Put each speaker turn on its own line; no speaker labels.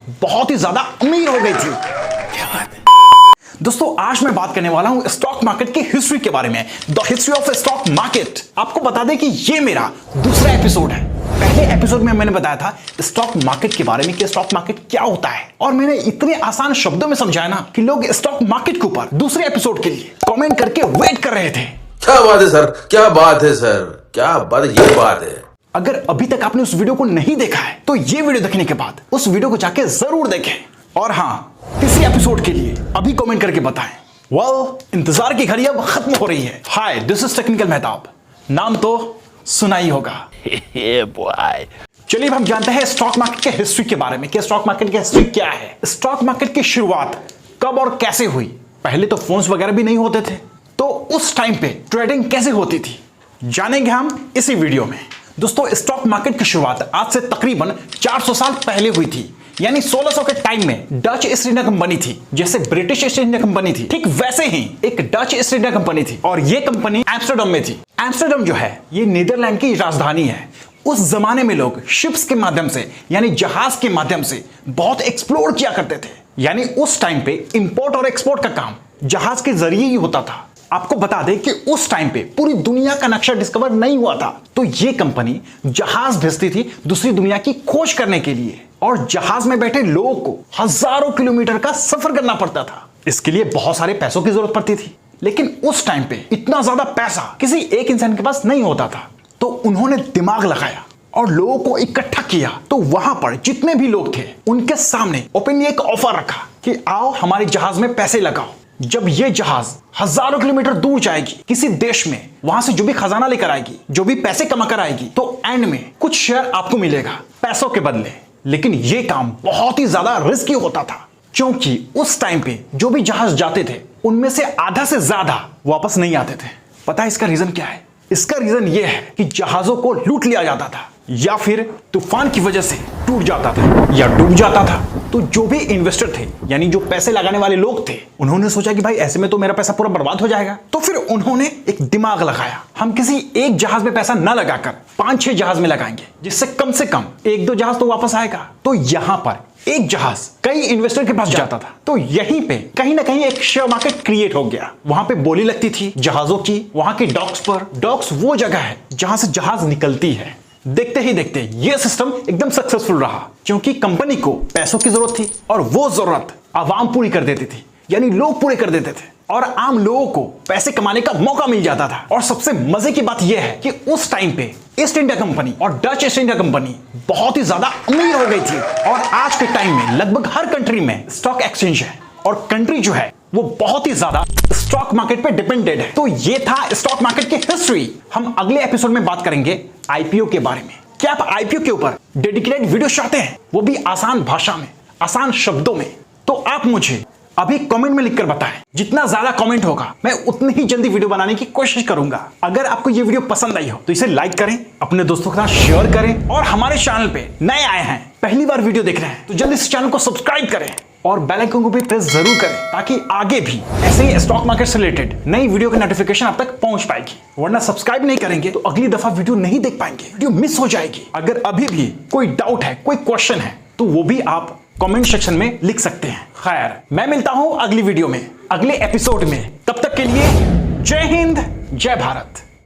बहुत ही ज्यादा अमीर हो गई थी। क्या बात है दोस्तों, आज मैं बात करने वाला हूं स्टॉक मार्केट की हिस्ट्री के बारे में, the history of stock market. आपको बता दें कि ये मेरा दूसरा एपिसोड है। पहले एपिसोड में मैंने बताया था स्टॉक मार्केट के बारे में कि स्टॉक मार्केट क्या होता है, और मैंने इतने आसान शब्दों में समझाया ना कि लोग स्टॉक मार्केट के ऊपर दूसरे एपिसोड के लिए कमेंट करके वेट कर रहे थे।
क्या बात है सर, क्या बात है सर, क्या बात है, ये बात है।
अगर अभी तक आपने उस वीडियो को नहीं देखा है तो ये वीडियो देखने के बाद उस वीडियो को जाके जरूर देखें, और हाँ, तीसरे एपिसोड के लिए अभी कमेंट करके बताएं। वेल, इंतजार की घड़ी अब खत्म हो रही है। हाय, दिस इज टेक्निकल मेहताब, नाम तो सुना ही होगा। चलिए अब हम जानते हैं स्टॉक मार्केट के हिस्ट्री के बारे में कि स्टॉक मार्केट की हिस्ट्री क्या है। स्टॉक मार्केट की शुरुआत कब और कैसे हुई। पहले तो फोन्स वगैरह भी नहीं होते थे, तो उस टाइम पे ट्रेडिंग कैसे होती थी जानेंगे हम इसी वीडियो में। दोस्तों, स्टॉक मार्केट की शुरुआत आज से तकरीबन 400 साल पहले हुई थी, यानी 1600 के टाइम में डच ईस्ट इंडिया कंपनी थी। जैसे ब्रिटिश ईस्ट इंडिया कंपनी थी, ठीक वैसे ही एक डच ईस्ट इंडिया कंपनी थी, और ये कंपनी एम्स्टर्डम में थी। एम्स्टर्डम जो है ये नीदरलैंड की राजधानी है। उस जमाने में लोग शिप्स के माध्यम से, यानी जहाज के माध्यम से बहुत एक्सप्लोर किया करते थे। यानी उस टाइम पे इंपोर्ट और एक्सपोर्ट का काम जहाज के जरिए ही होता था। आपको बता दें कि उस टाइम पे पूरी दुनिया का नक्शा डिस्कवर नहीं हुआ था, तो ये कंपनी जहाज भेजती थी दूसरी दुनिया की खोज करने के लिए, और जहाज में बैठे लोगों को हजारों किलोमीटर का सफर करना पड़ता था। इसके लिए बहुत सारे पैसों की जरूरत पड़ती थी, लेकिन उस टाइम पे इतना ज्यादा पैसा किसी एक इंसान के पास नहीं होता था। तो उन्होंने दिमाग लगाया और लोगों को इकट्ठा किया। तो वहां पर जितने भी लोग थे उनके सामने ओपनली एक ऑफर रखा कि आओ हमारे जहाज में पैसे लगाओ। जब ये जहाज हजारों किलोमीटर दूर जाएगी किसी देश में, वहां से जो भी खजाना लेकर आएगी, जो भी पैसे कमा कर आएगी, तो एंड में कुछ शेयर आपको मिलेगा पैसों के बदले। लेकिन ये काम बहुत ही ज्यादा रिस्की होता था, क्योंकि उस टाइम पे जो भी जहाज जाते थे उनमें से आधा से ज्यादा वापस नहीं आते थे। पता है इसका रीजन क्या है? इसका रीजन यह है कि जहाजों को लूट लिया जाता था, या फिर तूफान की वजह से टूट जाता था या डूब जाता था। तो जो भी इन्वेस्टर थे, यानी जो पैसे लगाने वाले लोग थे, उन्होंने सोचा कि भाई ऐसे में तो मेरा पैसा पूरा बर्बाद हो जाएगा। तो फिर उन्होंने एक दिमाग लगाया, हम किसी एक जहाज में पैसा न लगाकर 5-6 जहाज में लगाएंगे, जिससे कम से कम 1-2 जहाज तो वापस आएगा। तो यहां पर एक जहाज कई इन्वेस्टर के पास जाता था, तो यहीं पे कहीं ना कहीं एक शेयर मार्केट क्रिएट हो गया। वहां पे बोली लगती थी जहाजों की, वहां के डॉक्स पर। डॉक्स वो जगह है जहां से जहाज निकलती है। देखते ही देखते ये सिस्टम एकदम सक्सेसफुल रहा, क्योंकि कंपनी को पैसों की जरूरत थी और वो जरूरत आवाम पूरी कर देती थी, यानी लोग पूरे कर देते थे, और आम लोगों को पैसे कमाने का मौका मिल जाता था। और सबसे मजे की बात यह है कि उस टाइम पे ईस्ट इंडिया कंपनी और डच ईस्ट इंडिया कंपनी बहुत ही ज्यादा अमीर हो गई थी। और आज के टाइम में लगभग हर कंट्री में स्टॉक एक्सचेंज है, और कंट्री जो है वो बहुत ही ज्यादा स्टॉक मार्केट पे डिपेंडेड है। तो ये था स्टॉक मार्केट की हिस्ट्री। हम अगले एपिसोड में बात करेंगे आईपीओ के बारे में। क्या आप आईपीओ के ऊपर डेडिकेटेड वीडियो चाहते हैं, वो भी आसान भाषा में, आसान शब्दों में? तो आप मुझे अभी कमेंट में लिखकर बताएं। जितना ज्यादा कमेंट होगा मैं उतनी ही जल्दी वीडियो बनाने की कोशिश करूंगा। अगर आपको ये वीडियो पसंद आई हो तो इसे लाइक करें, अपने दोस्तों के साथ शेयर करें, और हमारे चैनल पे नए आए हैं, पहली बार वीडियो देख रहे हैं, तो जल्दी से चैनल को सब्सक्राइब करें और बेल आइकन को भी प्रेस जरूर करें, ताकि आगे भी ऐसे ही स्टॉक मार्केट से रिलेटेड नई वीडियो की नोटिफिकेशन आप तक पहुंच पाएगी। वरना सब्सक्राइब नहीं करेंगे तो अगली दफा वीडियो नहीं देख पाएंगे, वीडियो मिस हो जाएगी। अगर अभी भी कोई डाउट है, कोई क्वेश्चन है, तो वो भी आप कमेंट सेक्शन में लिख सकते हैं। खैर, मैं मिलता हूं अगली वीडियो में, अगले एपिसोड में। तब तक के लिए जय हिंद, जय भारत।